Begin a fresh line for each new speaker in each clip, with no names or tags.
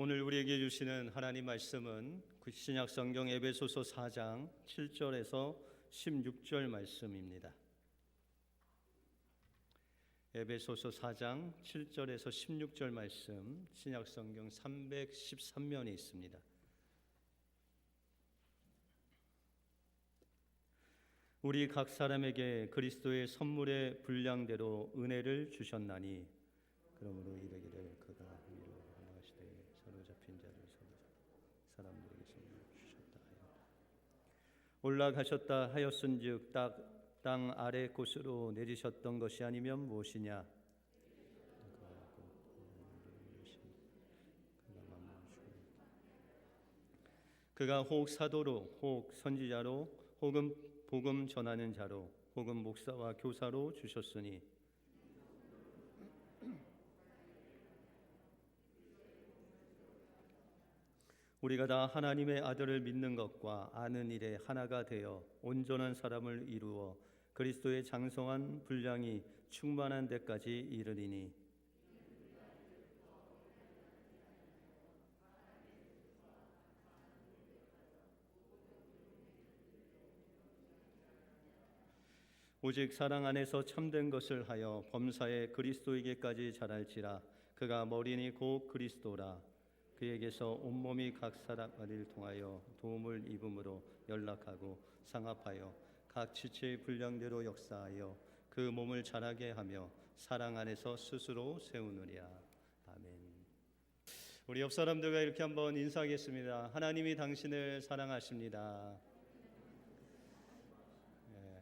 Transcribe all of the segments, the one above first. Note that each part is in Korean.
오늘 우리에게 주시는 하나님 말씀은 신약 성경 에베소서 4장 7절에서 16절 말씀입니다. 에베소서 4장 7절에서 16절 말씀, 신약 성경 313면에 있습니다. 우리 각 사람에게 그리스도의 선물의 분량대로 은혜를 주셨나니 그러므로 이르기를 그가 위로 올라가시되 사로잡힌 자를 사람들에게 선물을 주셨다 하였다. 올라가셨다 하였은즉 땅 아래 곳으로 내리셨던 것이 아니면 무엇이냐? 그가 혹 사도로 혹 선지자로 혹은 복음 전하는 자로 혹은 목사와 교사로 주셨으니 우리가 다 하나님의 아들을 믿는 것과 아는 일에 하나가 되어 온전한 사람을 이루어 그리스도의 장성한 분량이 충만한 데까지 이르리니 오직 사랑 안에서 참된 것을 하여 범사에 그리스도에게까지 자랄지라. 그가 머리니 곧 그리스도라. 그에게서 온몸이 각 사람을 통하여 도움을 입음으로 연락하고 상합하여 각 지체의 분량대로 역사하여 그 몸을 자라게 하며 사랑 안에서 스스로 세우느니라. 아멘. 우리 옆 사람들과 이렇게 한번 인사하겠습니다. 하나님이 당신을 사랑하십니다.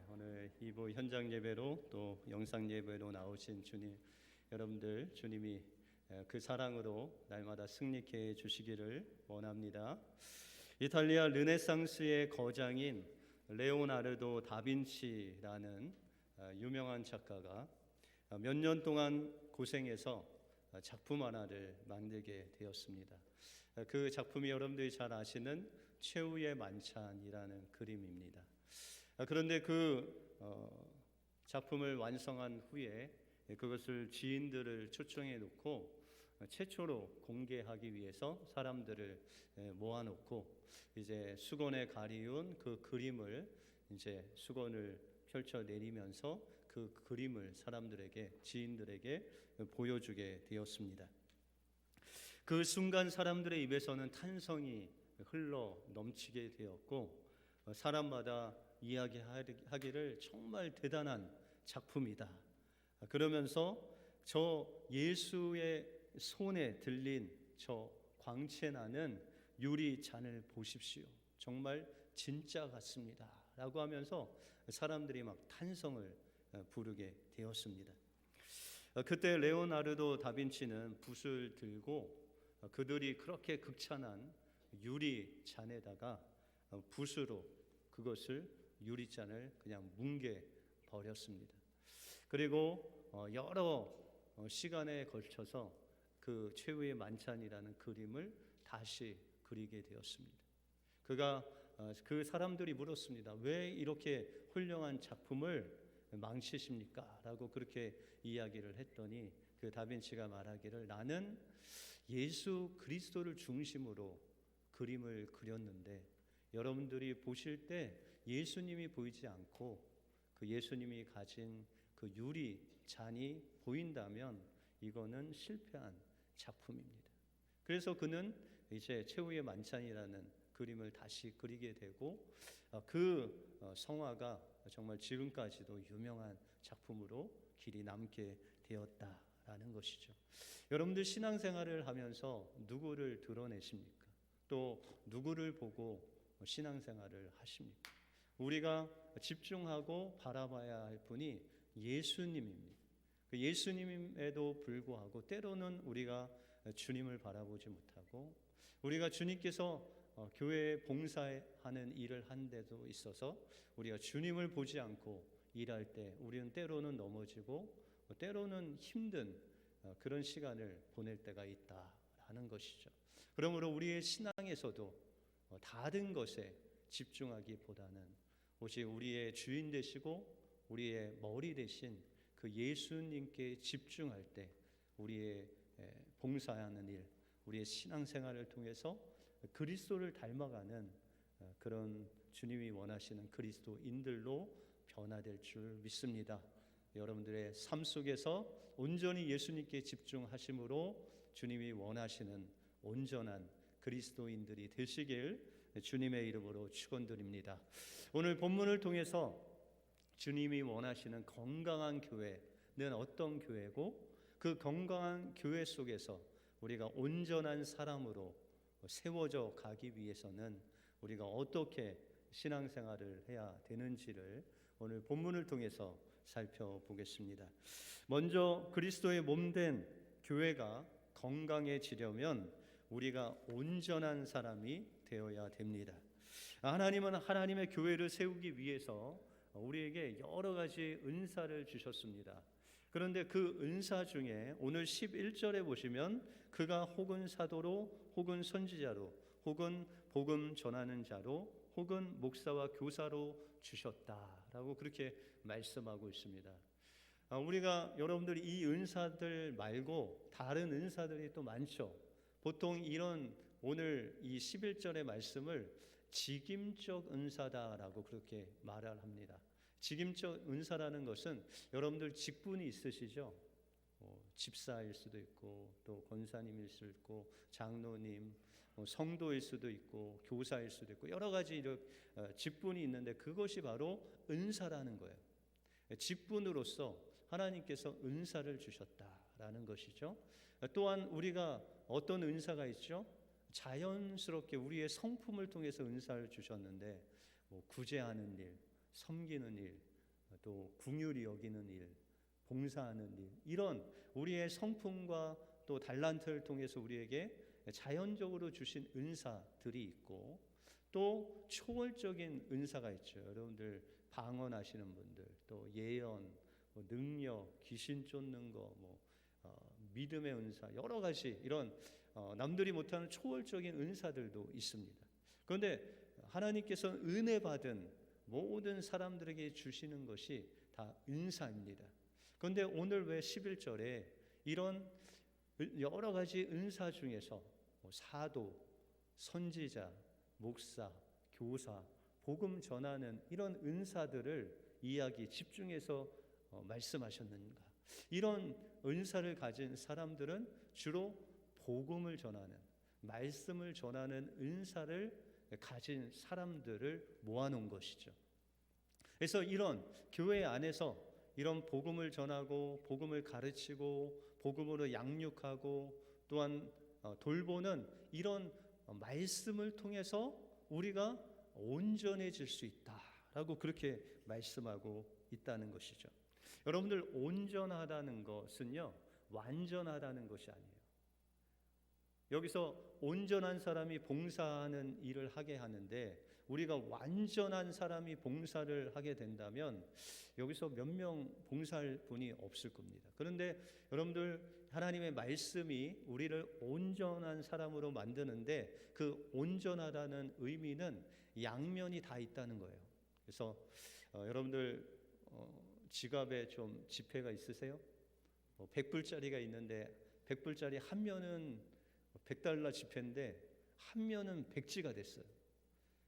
오늘 이부 현장 예배로 또 영상 예배로 나오신 주님 여러분들, 주님이 그 사랑으로 날마다 승리케 해주시기를 원합니다. 이탈리아 르네상스의 거장인 레오나르도 다빈치라는 유명한 작가가 몇 년 동안 고생해서 작품 하나를 만들게 되었습니다. 그 작품이 여러분들이 잘 아시는 최후의 만찬이라는 그림입니다. 그런데 그 작품을 완성한 후에 그것을 지인들을 초청해 놓고 최초로 공개하기 위해서 사람들을 모아놓고 이제 수건에 가리운 그 그림을 이제 수건을 펼쳐 내리면서 그 그림을 사람들에게, 지인들에게 보여주게 되었습니다. 그 순간 사람들의 입에서는 탄성이 흘러 넘치게 되었고 사람마다 이야기하기를 정말 대단한 작품이다. 그러면서 저 예수의 손에 들린 저 광채나는 유리 잔을 보십시오. 정말 진짜 같습니다. 라고 하면서 사람들이 막 탄성을 부르게 되었습니다. 그때 레오나르도 다빈치는 붓을 들고 그들이 그렇게 극찬한 유리 잔에다가 붓으로 그것을 유리잔을 그냥 뭉개 버렸습니다. 그리고 여러 시간에 걸쳐서 그 최후의 만찬이라는 그림을 다시 그리게 되었습니다. 그가 그 사람들이 물었습니다. 왜 이렇게 훌륭한 작품을 망치십니까? 라고 그렇게 이야기를 했더니 그 다빈치가 말하기를 나는 예수 그리스도를 중심으로 그림을 그렸는데 여러분들이 보실 때 예수님이 보이지 않고 그 예수님이 가진 그 유리 잔이 보인다면 이거는 실패한 작품입니다. 그래서 그는 이제 최후의 만찬이라는 그림을 다시 그리게 되고 그 성화가 정말 지금까지도 유명한 작품으로 길이 남게 되었다라는 것이죠. 여러분들 신앙생활을 하면서 누구를 드러내십니까? 또 누구를 보고 신앙생활을 하십니까? 우리가 집중하고 바라봐야 할 분이 예수님입니다. 그 예수님에도 불구하고 때로는 우리가 주님을 바라보지 못하고 우리가 주님께서 교회에 봉사하는 일을 한 데도 있어서 우리가 주님을 보지 않고 일할 때 우리는 때로는 넘어지고 때로는 힘든 그런 시간을 보낼 때가 있다라는 것이죠. 그러므로 우리의 신앙에서도 다른 것에 집중하기보다는 오직 우리의 주인 되시고 우리의 머리 되신 그 예수님께 집중할 때 우리의 봉사하는 일, 우리의 신앙생활을 통해서 그리스도를 닮아가는 그런 주님이 원하시는 그리스도인들로 변화될 줄 믿습니다. 여러분들의 삶 속에서 온전히 예수님께 집중하심으로 주님이 원하시는 온전한 그리스도인들이 되시길 주님의 이름으로 축원드립니다. 오늘 본문을 통해서 주님이 원하시는 건강한 교회는 어떤 교회고, 그 건강한 교회 속에서 우리가 온전한 사람으로 세워져 가기 위해서는 우리가 어떻게 신앙생활을 해야 되는지를 오늘 본문을 통해서 살펴보겠습니다. 먼저 그리스도의 몸된 교회가 건강해지려면 우리가 온전한 사람이 되어야 됩니다. 하나님은 하나님의 교회를 세우기 위해서 우리에게 여러 가지 은사를 주셨습니다. 그런데 그 은사 중에 오늘 11절에 보시면 그가 혹은 사도로 혹은 선지자로 혹은 복음 전하는 자로 혹은 목사와 교사로 주셨다라고 그렇게 말씀하고 있습니다. 우리가 여러분들이 이 은사들 말고 다른 은사들이 또 많죠. 보통 이런 오늘 이 11절의 말씀을 직임적 은사다라고 그렇게 말을 합니다. 직임적 은사라는 것은 여러분들 직분이 있으시죠? 집사일 수도 있고 또 권사님일 수도 있고 장로님, 성도일 수도 있고 교사일 수도 있고 여러 가지 직분이 있는데 그것이 바로 은사라는 거예요. 직분으로서 하나님께서 은사를 주셨다라는 것이죠. 또한 우리가 어떤 은사가 있죠? 자연스럽게 우리의 성품을 통해서 은사를 주셨는데 구제하는 일, 섬기는 일, 또 긍휼히 여기는 일, 봉사하는 일, 이런 우리의 성품과 또 달란트를 통해서 우리에게 자연적으로 주신 은사들이 있고, 또 초월적인 은사가 있죠. 여러분들 방언하시는 분들, 또 예언, 능력, 귀신 쫓는 거, 믿음의 은사, 여러 가지 이런 남들이 못하는 초월적인 은사들도 있습니다. 그런데 하나님께서는 은혜 받은 모든 사람들에게 주시는 것이 다 은사입니다. 그런데 오늘 왜 11절에 이런 여러 가지 은사 중에서 사도, 선지자, 목사, 교사, 복음 전하는 이런 은사들을 집중해서 말씀하셨는가? 이런 은사를 가진 사람들은 주로 복음을 전하는, 말씀을 전하는 은사를 가진 사람들을 모아놓은 것이죠. 그래서 이런 교회 안에서 이런 복음을 전하고 복음을 가르치고 복음으로 양육하고 또한 돌보는 이런 말씀을 통해서 우리가 온전해질 수 있다라고 그렇게 말씀하고 있다는 것이죠. 여러분들, 온전하다는 것은요, 완전하다는 것이 아니에요. 여기서 온전한 사람이 봉사하는 일을 하게 하는데 우리가 완전한 사람이 봉사를 하게 된다면 여기서 몇 명 봉사할 분이 없을 겁니다. 그런데 여러분들, 하나님의 말씀이 우리를 온전한 사람으로 만드는데 그 온전하다는 의미는 양면이 다 있다는 거예요. 그래서 여러분들 지갑에 좀 지폐가 있으세요? 100불짜리가 있는데 100불짜리 한 면은 $100 지폐인데 한 면은 백지가 됐어요.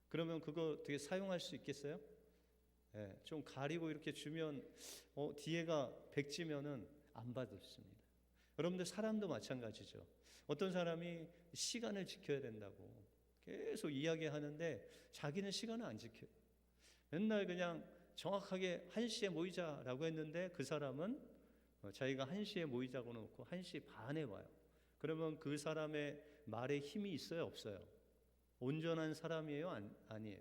그러면 그거 되게 사용할 수 있겠어요? 네, 좀 가리고 이렇게 주면 뒤에가 백지면은 안 받습니다. 여러분들, 사람도 마찬가지죠. 어떤 사람이 시간을 지켜야 된다고 계속 이야기하는데 자기는 시간을 안 지켜요. 맨날 그냥 정확하게 1시에 모이자라고 했는데 그 사람은 자기가 1시에 모이자고 놓고 1시 반에 와요. 그러면 그 사람의 말에 힘이 있어요, 없어요? 온전한 사람이에요, 아니에요?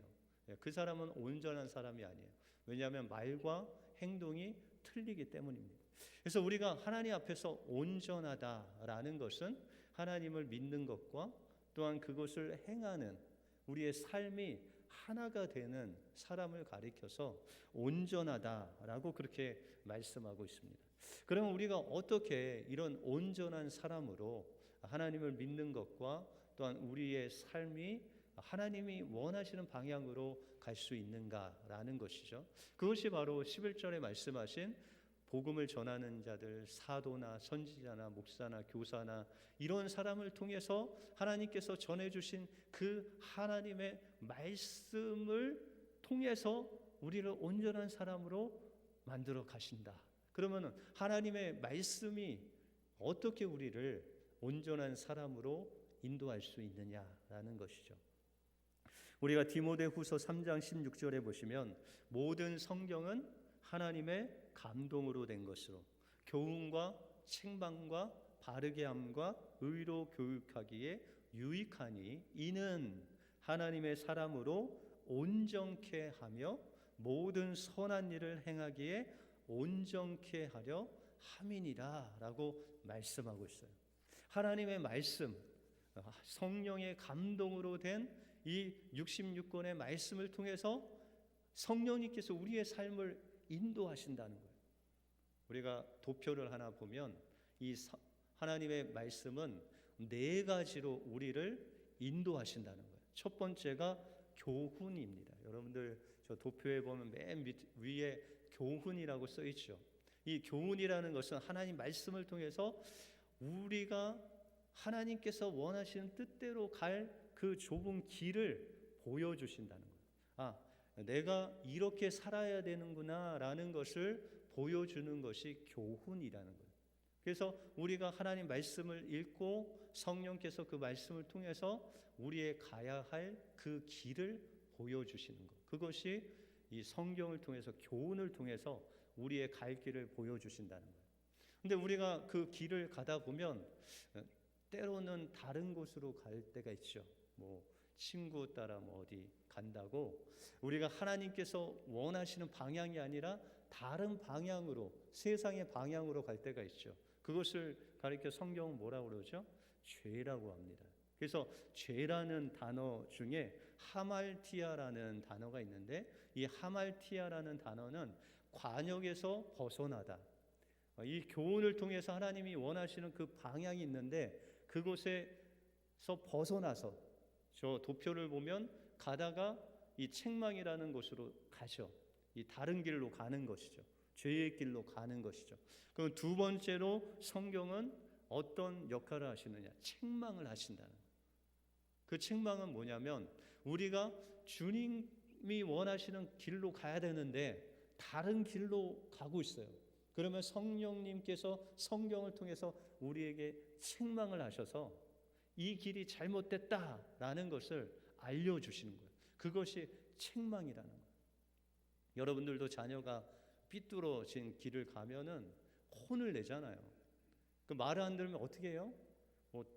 그 사람은 온전한 사람이 아니에요. 왜냐하면 말과 행동이 틀리기 때문입니다. 그래서 우리가 하나님 앞에서 온전하다라는 것은 하나님을 믿는 것과 또한 그것을 행하는 우리의 삶이 하나가 되는 사람을 가리켜서 온전하다라고 그렇게 말씀하고 있습니다. 그러면 우리가 어떻게 이런 온전한 사람으로 하나님을 믿는 것과 또한 우리의 삶이 하나님이 원하시는 방향으로 갈 수 있는가라는 것이죠. 그것이 바로 11절에 말씀하신 복음을 전하는 자들, 사도나 선지자나 목사나 교사나 이런 사람을 통해서 하나님께서 전해주신 그 하나님의 말씀을 통해서 우리를 온전한 사람으로 만들어 가신다. 그러면 하나님의 말씀이 어떻게 우리를 온전한 사람으로 인도할 수 있느냐라는 것이죠. 우리가 디모데후서 3장 16절에 보시면 모든 성경은 하나님의 감동으로 된 것으로 교훈과 책망과 바르게 함과 의로 교육하기에 유익하니 이는 하나님의 사람으로 온전케 하며 모든 선한 일을 행하기에 온전케 하려 함이니라 라고 말씀하고 있어요. 하나님의 말씀, 성령의 감동으로 된 이 66권의 말씀을 통해서 성령님께서 우리의 삶을 인도하신다는 거예요. 우리가 도표를 하나 보면 이 하나님의 말씀은 4가지로 우리를 인도하신다는 거예요. 첫 번째가 교훈입니다. 여러분들 저 도표에 보면 맨 위에 교훈이라고 써 있죠. 이 교훈이라는 것은 하나님 말씀을 통해서 우리가 하나님께서 원하시는 뜻대로 갈 그 좁은 길을 보여주신다는 거예요. 내가 이렇게 살아야 되는구나라는 것을 보여주는 것이 교훈이라는 거예요. 그래서 우리가 하나님 말씀을 읽고 성령께서 그 말씀을 통해서 우리의 가야 할 그 길을 보여주시는 것. 그것이 이 성경을 통해서 교훈을 통해서 우리의 갈 길을 보여주신다는 거예요. 근데 우리가 그 길을 가다 보면 때로는 다른 곳으로 갈 때가 있죠. 친구 따라 어디 간다고 우리가 하나님께서 원하시는 방향이 아니라 다른 방향으로 세상의 방향으로 갈 때가 있죠. 그것을 가리켜 성경은 뭐라고 그러죠? 죄라고 합니다. 그래서 죄라는 단어 중에 하말티아라는 단어가 있는데 이 하말티아라는 단어는 관역에서 벗어나다. 이 교훈을 통해서 하나님이 원하시는 그 방향이 있는데 그곳에서 벗어나서 저 도표를 보면 가다가 이 책망이라는 곳으로 가죠. 이 다른 길로 가는 것이죠. 죄의 길로 가는 것이죠. 그럼 두 번째로 성경은 어떤 역할을 하시느냐? 책망을 하신다는 거예요. 그 책망은 뭐냐면 우리가 주님이 원하시는 길로 가야 되는데 다른 길로 가고 있어요. 그러면 성령님께서 성경을 통해서 우리에게 책망을 하셔서 이 길이 잘못됐다라는 것을 알려주시는 거예요. 그것이 책망이라는 거예요. 여러분들도 자녀가 삐뚤어진 길을 가면은 혼을 내잖아요. 그 말을 안 들으면 어떻게 해요?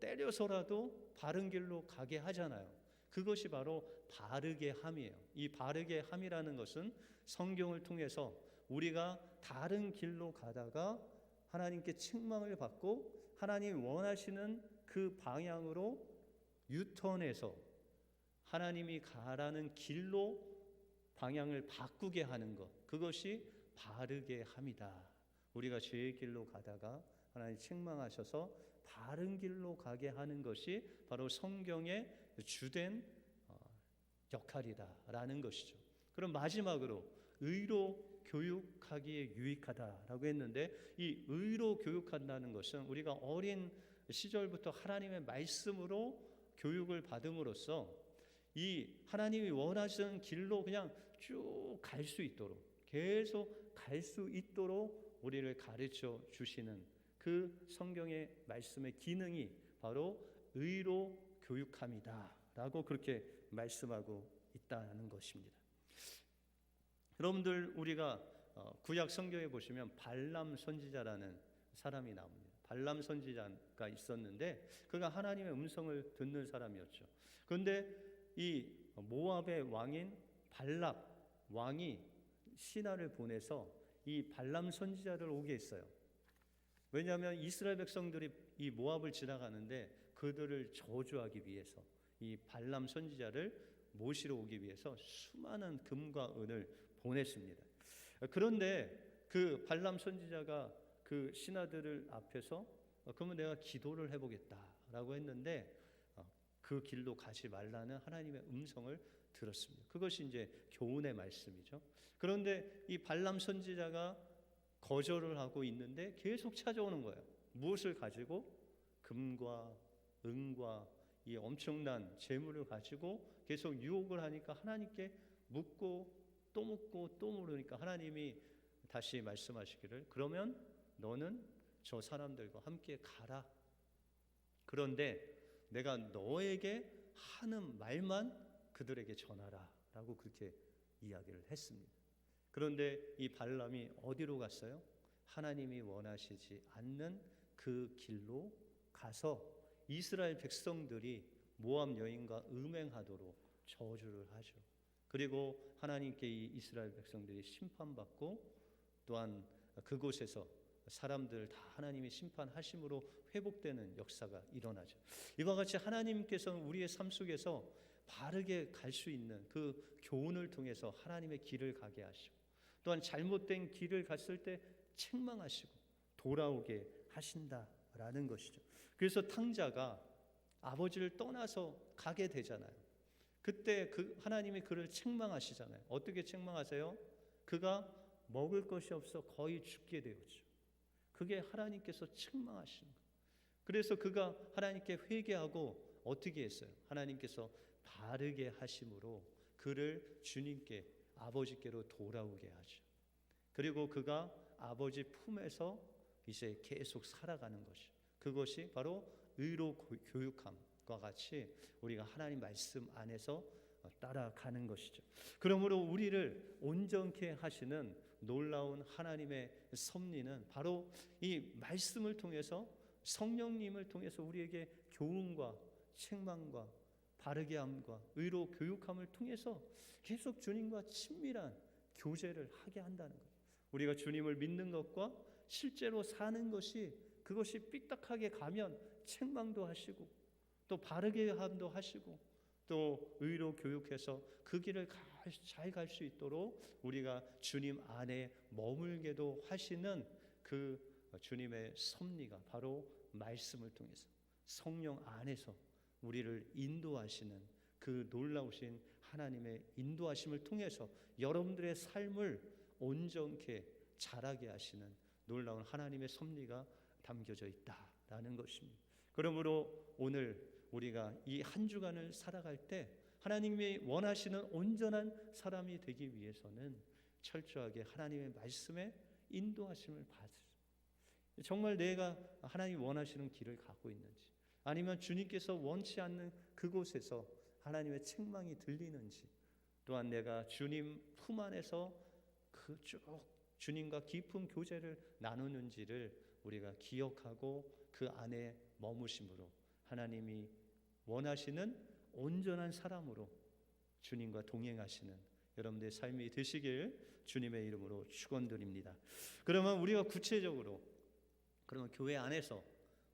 때려서라도 바른 길로 가게 하잖아요. 그것이 바로 바르게 함이에요. 이 바르게 함이라는 것은 성경을 통해서 우리가 다른 길로 가다가 하나님께 책망을 받고 하나님이 원하시는 그 방향으로 유턴해서 하나님이 가라는 길로 방향을 바꾸게 하는 것, 그것이 바르게 함이다. 우리가 죄의 길로 가다가 하나님 책망하셔서 바른 길로 가게 하는 것이 바로 성경의 주된 역할이다라는 것이죠. 그럼 마지막으로 의로 교육하기에 유익하다라고 했는데 이 의로 교육한다는 것은 우리가 어린 시절부터 하나님의 말씀으로 교육을 받음으로써 이 하나님이 원하시는 길로 그냥 쭉 갈 수 있도록 계속 갈 수 있도록 우리를 가르쳐 주시는 그 성경의 말씀의 기능이 바로 의로 교육함이다 라고 그렇게 말씀하고 있다는 것입니다. 여러분들 우리가 구약 성경에 보시면 발람 선지자라는 사람이 나옵니다. 발람 선지자가 있었는데 그가 하나님의 음성을 듣는 사람이었죠. 그런데 이 모압의 왕인 발락 왕이 신하를 보내서 이 발람 선지자를 오게 했어요. 왜냐하면 이스라엘 백성들이 이 모압을 지나가는데 그들을 저주하기 위해서 이 발람 선지자를 모시러 오기 위해서 수많은 금과 은을 보냈습니다. 그런데 그 발람 선지자가 그 신하들을 앞에서 그러면 내가 기도를 해보겠다라고 했는데 그 길로 가지 말라는 하나님의 음성을 들었습니다. 그것이 이제 교훈의 말씀이죠. 그런데 이 발람 선지자가 거절을 하고 있는데 계속 찾아오는 거예요. 무엇을 가지고? 금과 은과 이 엄청난 재물을 가지고 계속 유혹을 하니까 하나님께 묻고 또 묻고 또 물으니까 하나님이 다시 말씀하시기를, 그러면 너는 저 사람들과 함께 가라. 그런데 내가 너에게 하는 말만 그들에게 전하라 라고 그렇게 이야기를 했습니다. 그런데 이 발람이 어디로 갔어요? 하나님이 원하시지 않는 그 길로 가서 이스라엘 백성들이 모압 여인과 음행하도록 저주를 하죠. 그리고 하나님께 이 이스라엘 백성들이 심판받고 또한 그곳에서 사람들 다 하나님이 심판하심으로 회복되는 역사가 일어나죠. 이와 같이 하나님께서는 우리의 삶 속에서 바르게 갈 수 있는 그 교훈을 통해서 하나님의 길을 가게 하시고, 또한 잘못된 길을 갔을 때 책망하시고 돌아오게 하신다라는 것이죠. 그래서 탕자가 아버지를 떠나서 가게 되잖아요. 그때 그 하나님이 그를 책망하시잖아요. 어떻게 책망하세요? 그가 먹을 것이 없어 거의 죽게 되었죠. 그게 하나님께서 책망하시는 거예요. 그래서 그가 하나님께 회개하고 어떻게 했어요? 하나님께서 바르게 하심으로 그를 주님께, 아버지께로 돌아오게 하죠. 그리고 그가 아버지 품에서 이제 계속 살아가는 것이, 그것이 바로 의로 교육함과 같이 우리가 하나님 말씀 안에서 따라가는 것이죠. 그러므로 우리를 온전케 하시는 놀라운 하나님의 섭리는 바로 이 말씀을 통해서, 성령님을 통해서 우리에게 교훈과 책망과 바르게 함과 의로 교육함을 통해서 계속 주님과 친밀한 교제를 하게 한다는 거예요. 우리가 주님을 믿는 것과 실제로 사는 것이, 그것이 삐딱하게 가면 책망도 하시고 또 바르게 함도 하시고 또 의로 교육해서 그 길을 잘 갈 수 있도록 우리가 주님 안에 머물게도 하시는 그 주님의 섭리가 바로 말씀을 통해서 성령 안에서 우리를 인도하시는 그 놀라우신 하나님의 인도하심을 통해서 여러분들의 삶을 온전케 자라게 하시는 놀라운 하나님의 섭리가 담겨져 있다라는 것입니다. 그러므로 오늘 우리가 이 한 주간을 살아갈 때 하나님이 원하시는 온전한 사람이 되기 위해서는 철저하게 하나님의 말씀에 인도하심을 받으세요. 정말 내가 하나님이 원하시는 길을 가고 있는지, 아니면 주님께서 원치 않는 그곳에서 하나님의 책망이 들리는지, 또한 내가 주님 품 안에서 그 쭉 주님과 깊은 교제를 나누는지를 우리가 기억하고 그 안에 머무심으로 하나님이 원하시는 온전한 사람으로 주님과 동행하시는 여러분들의 삶이 되시길 주님의 이름으로 축원드립니다. 그러면 우리가 구체적으로, 그러면 교회 안에서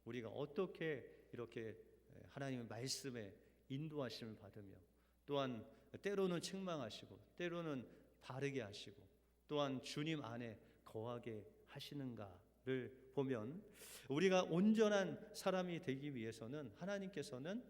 우리가 어떻게 이렇게 하나님의 말씀에 인도하심을 받으며, 또한 때로는 책망하시고 때로는 바르게 하시고 또한 주님 안에 거하게 하시는가를 보면, 우리가 온전한 사람이 되기 위해서는 하나님께서는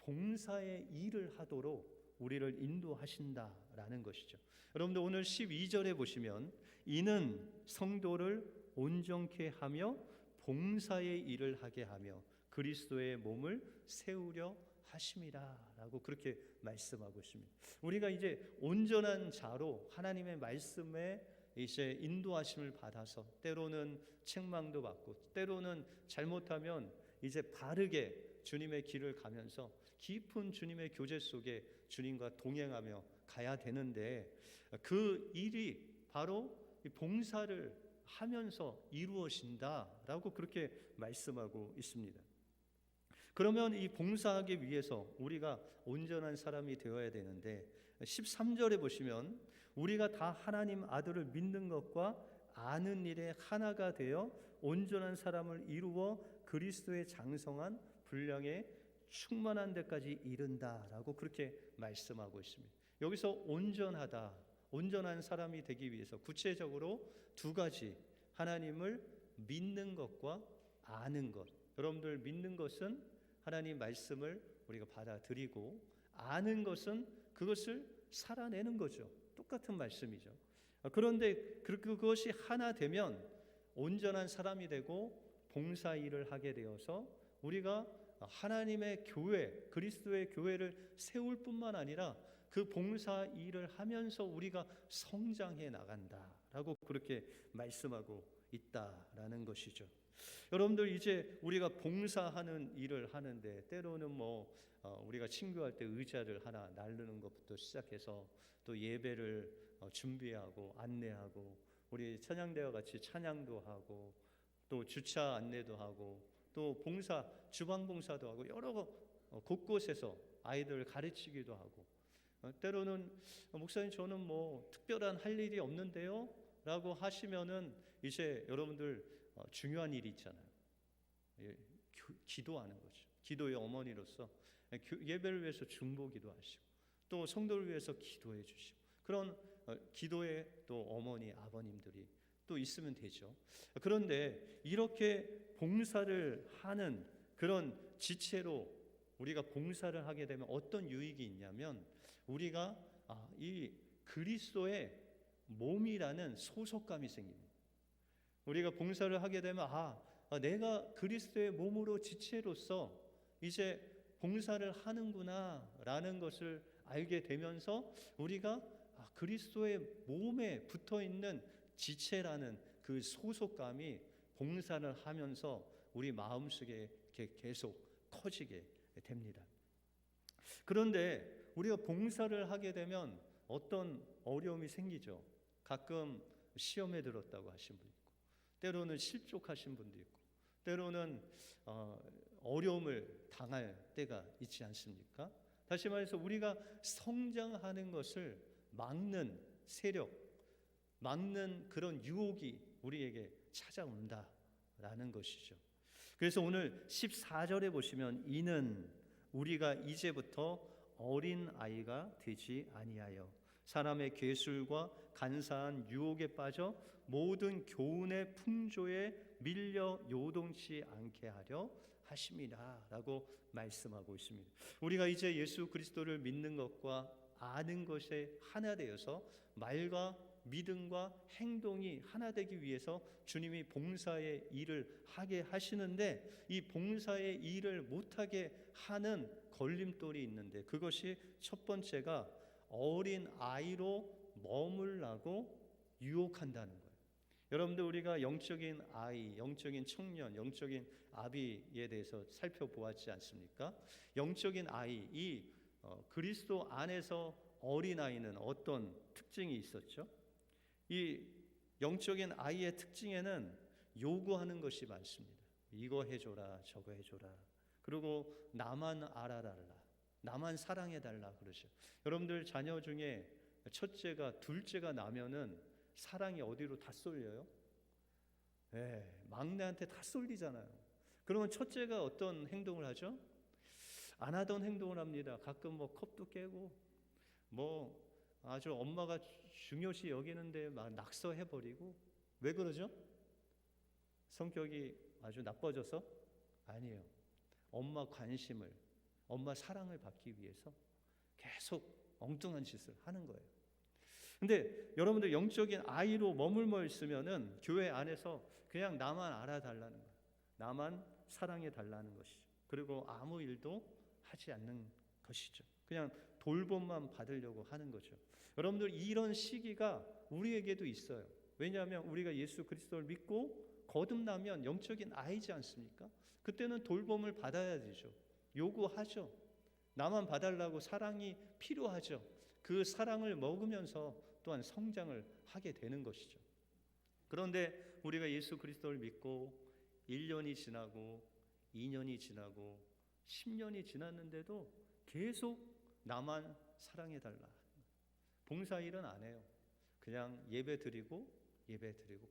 봉사의 일을 하도록 우리를 인도하신다라는 것이죠. 여러분들 오늘 12절에 보시면, 이는 성도를 온전케 하며 봉사의 일을 하게 하며 그리스도의 몸을 세우려 하심이라 라고 그렇게 말씀하고 있습니다. 우리가 이제 온전한 자로 하나님의 말씀에 이제 인도하심을 받아서 때로는 책망도 받고 때로는 잘못하면 이제 바르게 주님의 길을 가면서 깊은 주님의 교제 속에 주님과 동행하며 가야 되는데, 그 일이 바로 봉사를 하면서 이루어진다라고 그렇게 말씀하고 있습니다. 그러면 이 봉사하기 위해서 우리가 온전한 사람이 되어야 되는데, 13절에 보시면 우리가 다 하나님 아들을 믿는 것과 아는 일에 하나가 되어 온전한 사람을 이루어 그리스도의 장성한 분량에 충만한 데까지 이른다라고 그렇게 말씀하고 있습니다. 여기서 온전하다, 온전한 사람이 되기 위해서 구체적으로 두 가지, 하나님을 믿는 것과 아는 것. 여러분들 믿는 것은 하나님 말씀을 우리가 받아들이고, 아는 것은 그것을 살아내는 거죠. 똑같은 말씀이죠. 그런데 그것이 하나 되면 온전한 사람이 되고 봉사 일을 하게 되어서 우리가 하나님의 교회, 그리스도의 교회를 세울 뿐만 아니라 그 봉사 일을 하면서 우리가 성장해 나간다라고 그렇게 말씀하고 있다라는 것이죠. 여러분들, 이제 우리가 봉사하는 일을 하는데 때로는 우리가 친구할 때 의자를 하나 나르는 것부터 시작해서 또 예배를 준비하고 안내하고, 우리 찬양대와 같이 찬양도 하고, 또 주차 안내도 하고, 또 봉사, 주방 봉사도 하고, 여러 곳곳에서 아이들을 가르치기도 하고, 때로는 목사님 저는 특별한 할 일이 없는데요 라고 하시면은 이제 여러분들 중요한 일이 있잖아요. 기도하는 거죠. 기도의 어머니로서 예배를 위해서 중보기도 하시고, 또 성도를 위해서 기도해 주시고, 그런 기도의 또 어머니 아버님들이 또 있으면 되죠. 그런데 이렇게 봉사를 하는 그런 지체로 우리가 봉사를 하게 되면 어떤 유익이 있냐면, 우리가 이 그리스도의 몸이라는 소속감이 생깁니다. 우리가 봉사를 하게 되면 내가 그리스도의 몸으로 지체로서 이제 봉사를 하는구나 라는 것을 알게 되면서 우리가 그리스도의 몸에 붙어있는 지체라는 그 소속감이 봉사를 하면서 우리 마음속에 계속 커지게 됩니다. 그런데 우리가 봉사를 하게 되면 어떤 어려움이 생기죠. 가끔 시험에 들었다고 하신 분 있고, 때로는 실족하신 분도 있고, 때로는 어려움을 당할 때가 있지 않습니까? 다시 말해서 우리가 성장하는 것을 막는 세력, 막는 그런 유혹이 우리에게 찾아온다라는 것이죠. 그래서 오늘 14절에 보시면, 이는 우리가 이제부터 어린 아이가 되지 아니하여 사람의 괴술과 간사한 유혹에 빠져 모든 교훈의 풍조에 밀려 요동치 않게 하려 하심이라 라고 말씀하고 있습니다. 우리가 이제 예수 그리스도를 믿는 것과 아는 것에 하나 되어서 말과 믿음과 행동이 하나 되기 위해서 주님이 봉사의 일을 하게 하시는데, 이 봉사의 일을 못하게 하는 걸림돌이 있는데, 그것이 첫 번째가 어린 아이로 머물라고 유혹한다는 거예요. 여러분들, 우리가 영적인 아이, 영적인 청년, 영적인 아비에 대해서 살펴보았지 않습니까? 영적인 아이, 이 그리스도 안에서 어린 아이는 어떤 특징이 있었죠? 이 영적인 아이의 특징에는 요구하는 것이 많습니다. 이거 해줘라, 저거 해줘라. 그리고 나만 알아달라, 나만 사랑해달라 그러죠. 여러분들 자녀 중에 첫째가, 둘째가 나면은 사랑이 어디로 다 쏠려요? 막내한테 다 쏠리잖아요. 그러면 첫째가 어떤 행동을 하죠? 안 하던 행동을 합니다. 가끔 컵도 깨고, 아주 엄마가 중요시 여기는데 막 낙서해버리고. 왜 그러죠? 성격이 아주 나빠져서? 아니에요. 엄마 관심을, 엄마 사랑을 받기 위해서 계속 엉뚱한 짓을 하는 거예요. 근데 여러분들, 영적인 아이로 머물러 있으면은 교회 안에서 그냥 나만 알아달라는 거예요. 나만 사랑해달라는 것이죠. 그리고 아무 일도 하지 않는 것이죠. 그냥 돌봄만 받으려고 하는 거죠. 여러분들, 이런 시기가 우리에게도 있어요. 왜냐하면 우리가 예수 그리스도를 믿고 거듭나면 영적인 아이지 않습니까? 그때는 돌봄을 받아야 되죠. 요구하죠. 나만 봐달라고 사랑이 필요하죠. 그 사랑을 먹으면서 또한 성장을 하게 되는 것이죠. 그런데 우리가 예수 그리스도를 믿고 1년이 지나고 2년이 지나고 10년이 지났는데도 계속 나만 사랑해달라, 봉사일은 안 해요. 그냥 예배 드리고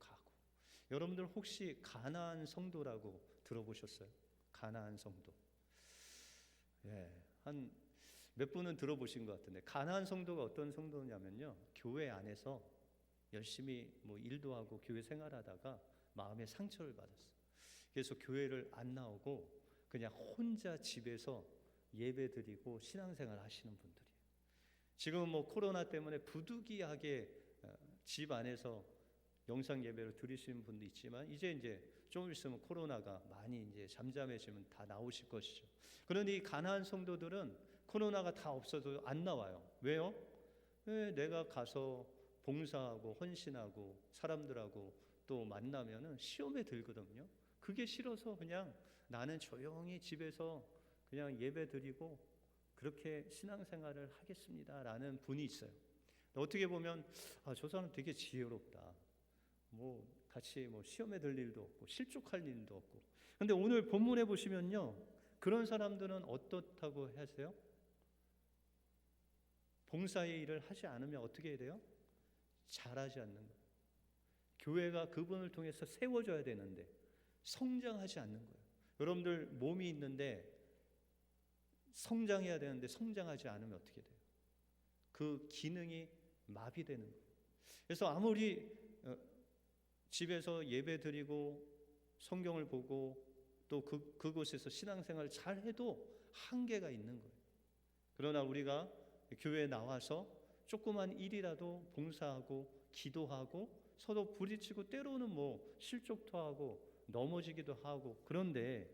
가고. 여러분들 혹시 가나안 성도라고 들어보셨어요? 가나안 성도. 한 몇 분은 들어보신 것 같은데, 가나안 성도가 어떤 성도냐면요, 교회 안에서 열심히 일도 하고 교회 생활하다가 마음에 상처를 받았어요. 그래서 교회를 안 나오고 그냥 혼자 집에서 예배 드리고 신앙생활 하시는 분들이에요. 지금은 코로나 때문에 부득이하게 집 안에서 영상 예배로 드리시는 분도 있지만 이제 좀 있으면 코로나가 많이 이제 잠잠해지면 다 나오실 것이죠. 그런데 이 가나안 성도들은 코로나가 다 없어도 안 나와요. 왜요? 왜 내가 가서 봉사하고 헌신하고 사람들하고 또 만나면은 시험에 들거든요. 그게 싫어서 그냥 나는 조용히 집에서 그냥 예배 드리고 그렇게 신앙생활을 하겠습니다라는 분이 있어요. 어떻게 보면 저 사람 되게 지혜롭다. 뭐 같이 뭐 시험에 들 일도 없고 실족할 일도 없고. 근데 오늘 본문에 보시면요, 그런 사람들은 어떻다고 하세요? 봉사의 일을 하지 않으면 어떻게 해야 돼요? 잘하지 않는 거예요. 교회가 그분을 통해서 세워져야 되는데 성장하지 않는 거예요. 여러분들 몸이 있는데 성장해야 되는데 성장하지 않으면 어떻게 돼요? 그 기능이 마비되는 거예요. 그래서 아무리 집에서 예배 드리고 성경을 보고 또 그곳에서 신앙생활을 잘 해도 한계가 있는 거예요. 그러나 우리가 교회에 나와서 조그만 일이라도 봉사하고 기도하고 서로 부딪히고 때로는 뭐 실족도 하고 넘어지기도 하고, 그런데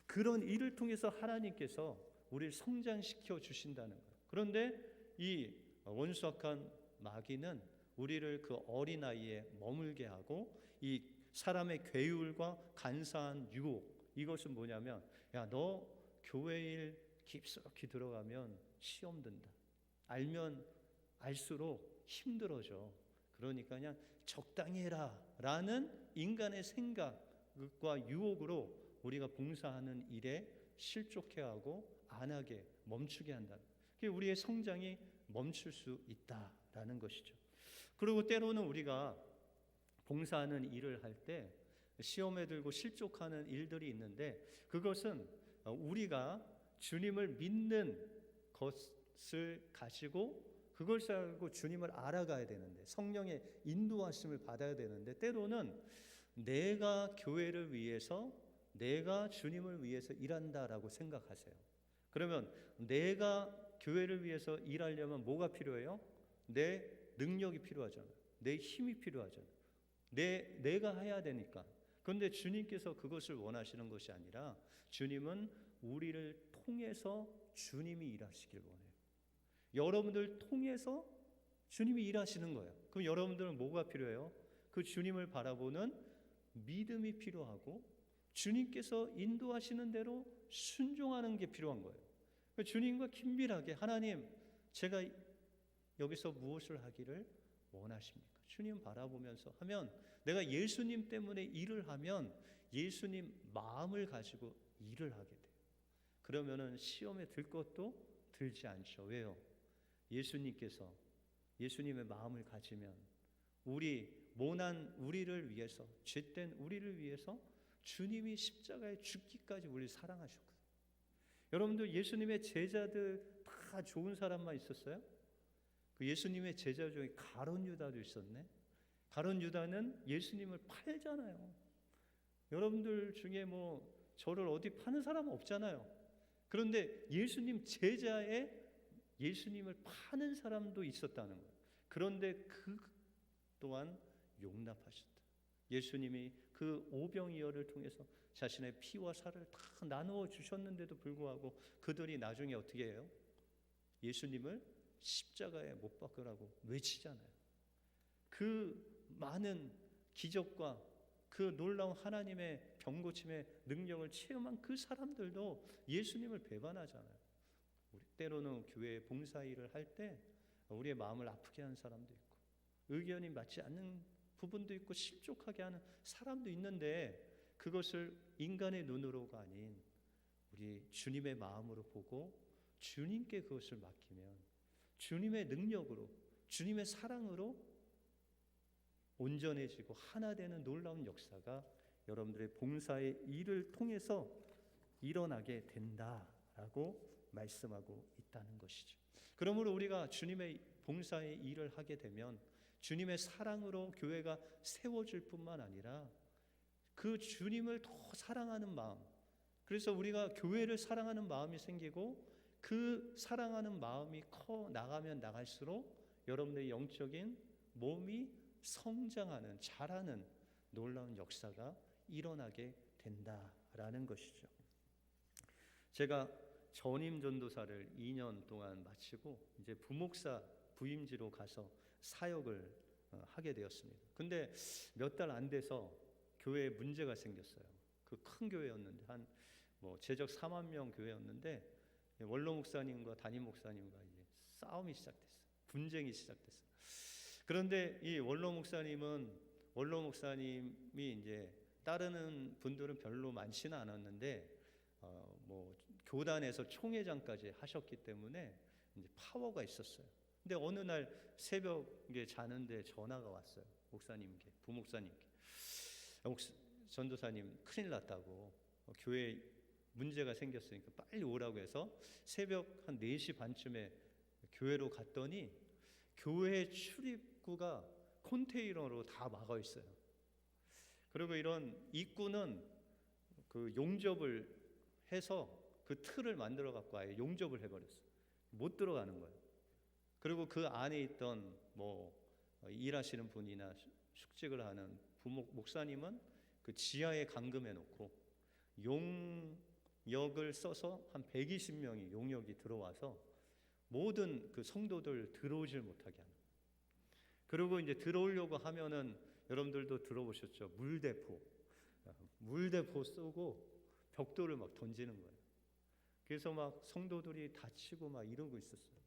그런 일을 통해서 하나님께서 우리를 성장시켜 주신다는 거예요. 그런데 이 원수악한 마귀는 우리를 그 어린아이에 머물게 하고 이 사람의 괴율과 간사한 유혹, 이것은 뭐냐면 야, 너 교회 일 깊숙이 들어가면 시험 든다. 알면 알수록 힘들어져. 그러니까 그냥 적당히 해라 라는 인간의 생각과 유혹으로 우리가 봉사하는 일에 실족해 하고 안 하게 멈추게 한다. 그게 우리의 성장이 멈출 수 있다라는 것이죠. 그리고 때로는 우리가 봉사하는 일을 할 때 시험에 들고 실족하는 일들이 있는데, 그것은 우리가 주님을 믿는 것을 가지고 그걸 가지고 주님을 알아가야 되는데, 성령의 인도하심을 받아야 되는데, 때로는 내가 교회를 위해서, 내가 주님을 위해서 일한다라고 생각하세요. 그러면 내가 교회를 위해서 일하려면 뭐가 필요해요? 내 능력이 필요하잖아요. 내 힘이 필요하잖아요. 내가 해야 되니까. 그런데 주님께서 그것을 원하시는 것이 아니라 주님은 우리를 통해서 주님이 일하시길 원해요. 여러분들 통해서 주님이 일하시는 거예요. 그럼 여러분들은 뭐가 필요해요? 그 주님을 바라보는 믿음이 필요하고 주님께서 인도하시는 대로 순종하는 게 필요한 거예요. 주님과 긴밀하게, 하나님, 제가 여기서 무엇을 하기를 원하십니까? 주님 바라보면서 하면, 내가 예수님 때문에 일을 하면 예수님 마음을 가지고 일을 하게 돼요. 그러면은 시험에 들 것도 들지 않죠. 왜요? 예수님께서 예수님의 마음을 가지면 우리 모난 우리를 위해서, 죄된 우리를 위해서 주님이 십자가에 죽기까지 우리를 사랑하셨거든요. 여러분들 예수님의 제자들 다 좋은 사람만 있었어요? 그 예수님의 제자 중에 가룟 유다도 있었네. 가룟 유다는 예수님을 팔잖아요. 여러분들 중에 뭐 저를 어디 파는 사람은 없잖아요. 그런데 예수님 제자에 예수님을 파는 사람도 있었다는 거예요. 그런데 그 또한 용납하셨다. 예수님이 그 오병이어를 통해서 자신의 피와 살을 다 나누어 주셨는데도 불구하고 그들이 나중에 어떻게 해요? 예수님을 십자가에 못 박으라고 외치잖아요. 그 많은 기적과 그 놀라운 하나님의 병고침의 능력을 체험한 그 사람들도 예수님을 배반하잖아요. 우리 때로는 교회 봉사 일을 할 때 우리의 마음을 아프게 하는 사람도 있고, 의견이 맞지 않는 부분도 있고, 실족하게 하는 사람도 있는데, 그것을 인간의 눈으로가 아닌 우리 주님의 마음으로 보고 주님께 그것을 맡기면 주님의 능력으로, 주님의 사랑으로 온전해지고 하나 되는 놀라운 역사가 여러분들의 봉사의 일을 통해서 일어나게 된다라고 말씀하고 있다는 것이죠. 그러므로 우리가 주님의 봉사의 일을 하게 되면 주님의 사랑으로 교회가 세워질 뿐만 아니라 그 주님을 더 사랑하는 마음, 그래서 우리가 교회를 사랑하는 마음이 생기고, 그 사랑하는 마음이 커 나가면 나갈수록 여러분의 영적인 몸이 성장하는, 자라는 놀라운 역사가 일어나게 된다라는 것이죠. 제가 전임 전도사를 2년 동안 마치고 이제 부목사 부임지로 가서 사역을 하게 되었습니다. 근데 몇 달 안 돼서 교회에 문제가 생겼어요. 그 큰 교회였는데 제적 4만 명 교회였는데 원로 목사님과 담임 목사님과 이제 싸움이 시작됐어요. 분쟁이 시작됐어요. 그런데 이 원로 목사님이 이제 따르는 분들은 별로 많지는 않았는데 교단에서 총회장까지 하셨기 때문에 이제 파워가 있었어요. 근데 어느 날 새벽에 자는데 전화가 왔어요. 목사님께, 부목사님께. 전도사님 큰일 났다고, 교회에 문제가 생겼으니까 빨리 오라고 해서 새벽 한 4시 반쯤에 교회로 갔더니 교회 출입구가 컨테이너로 다 막아 있어요. 그리고 이런 입구는 그 용접을 해서 그 틀을 만들어 갖고 아예 용접을 해버렸어요. 못 들어가는 거예요. 그리고 그 안에 있던 일하시는 분이나 숙직을 하는 목사님은 그 지하에 감금해 놓고 용역을 써서 한 120명이 용역이 들어와서 모든 그 성도들 들어오질 못하게 하는. 그리고 이제 들어오려고 하면은 여러분들도 들어보셨죠? 물대포 쏘고 벽돌을 막 던지는 거예요. 그래서 막 성도들이 다치고 막 이러고 있었어요.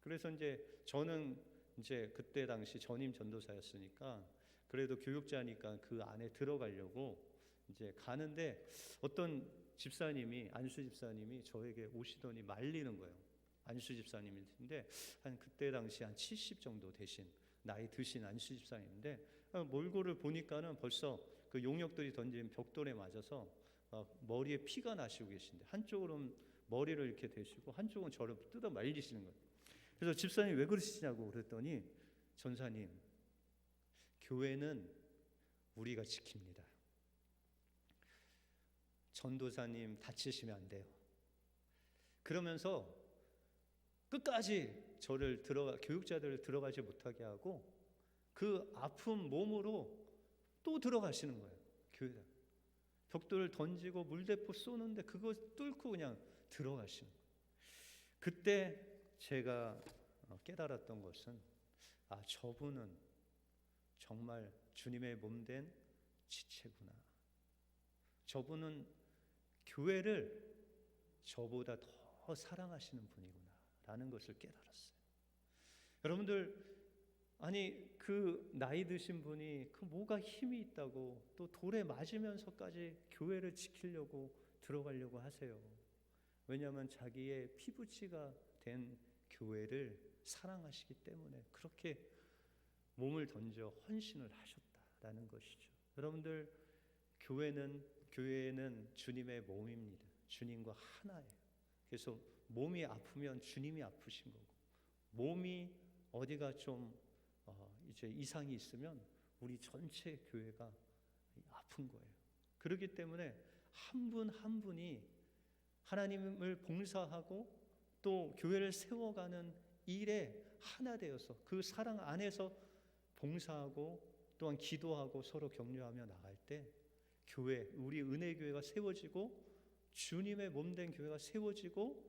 그래서 이제 저는 이제 그때 당시 전임 전도사였으니까 그래도 교육자니까 그 안에 들어가려고 이제 가는데 어떤 집사님이, 안수 집사님이 저에게 오시더니 말리는 거예요. 안수 집사님인데 그때 당시 한 70 정도 되신, 나이 드신 안수 집사님인데 몰골을 보니까는 벌써 그 용역들이 던진 벽돌에 맞아서 머리에 피가 나시고 계신데 한쪽으로는 머리를 이렇게 대시고 한쪽은 저를 뜯어 말리시는 거예요. 그래서 집사님 왜 그러시냐고 그랬더니, 전사님, 교회는 우리가 지킵니다. 전도사님 다치시면 안 돼요. 그러면서 끝까지 교육자들을 들어가지 못하게 하고 그 아픈 몸으로 또 들어가시는 거예요. 교회에 벽돌을 던지고 물대포 쏘는데 그거 뚫고 그냥 들어가시는 거예요. 그때 제가 깨달았던 것은 저분은 정말 주님의 몸된 지체구나. 저분은 교회를 저보다 더 사랑하시는 분이구나 라는 것을 깨달았어요. 여러분들, 그 나이 드신 분이 그 뭐가 힘이 있다고 또 돌에 맞으면서까지 교회를 지키려고 들어가려고 하세요. 왜냐하면 자기의 피부치가 된 교회를 사랑하시기 때문에 그렇게 몸을 던져 헌신을 하셨다라는 것이죠. 여러분들, 교회는 주님의 몸입니다. 주님과 하나예요. 그래서 몸이 아프면 주님이 아프신 거고, 몸이 어디가 좀 이제 이상이 있으면 우리 전체 교회가 아픈 거예요. 그렇기 때문에 한 분 한 분이 하나님을 봉사하고 또 교회를 세워가는 일에 하나 되어서 그 사랑 안에서 봉사하고 또한 기도하고 서로 격려하며 나갈 때 교회, 우리 은혜교회가 세워지고 주님의 몸된 교회가 세워지고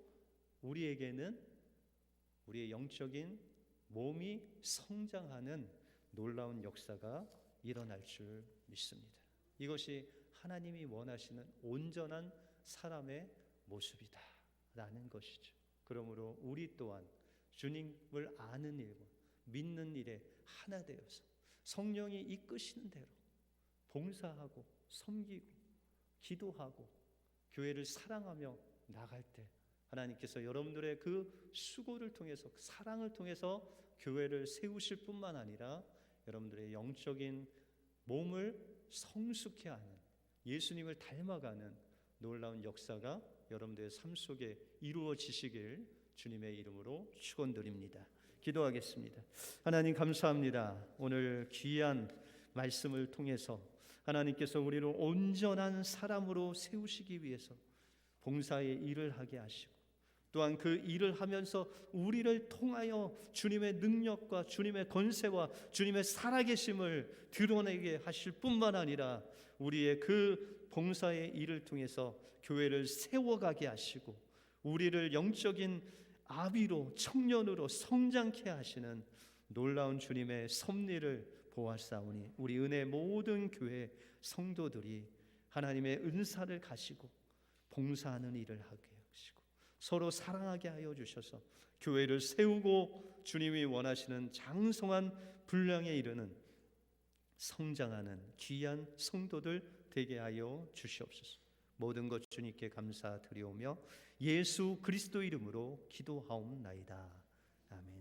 우리에게는 우리의 영적인 몸이 성장하는 놀라운 역사가 일어날 줄 믿습니다. 이것이 하나님이 원하시는 온전한 사람의 모습이다 라는 것이죠. 그러므로 우리 또한 주님을 아는 일과 믿는 일에 하나 되어서 성령이 이끄시는 대로 봉사하고 섬기고 기도하고 교회를 사랑하며 나갈 때 하나님께서 여러분들의 그 수고를 통해서, 그 사랑을 통해서 교회를 세우실 뿐만 아니라 여러분들의 영적인 몸을 성숙케 하는, 예수님을 닮아가는 놀라운 역사가 여러분들의 삶 속에 이루어지시길 주님의 이름으로 축원드립니다. 기도하겠습니다. 하나님 감사합니다. 오늘 귀한 말씀을 통해서 하나님께서 우리를 온전한 사람으로 세우시기 위해서 봉사의 일을 하게 하시고 또한 그 일을 하면서 우리를 통하여 주님의 능력과 주님의 권세와 주님의 살아계심을 드러내게 하실 뿐만 아니라 우리의 그 봉사의 일을 통해서 교회를 세워가게 하시고 우리를 영적인 아비로 청년으로 성장케 하시는 놀라운 주님의 섭리를 보았사오니 우리 은혜 모든 교회 성도들이 하나님의 은사를 가지고 봉사하는 일을 하게 하시고 서로 사랑하게 하여 주셔서 교회를 세우고 주님이 원하시는 장성한 분량에 이르는 성장하는 귀한 성도들 되게 하여 주시옵소서. 모든 것 주님께 감사드리오며 예수 그리스도 이름으로 기도하옵나이다. 아멘.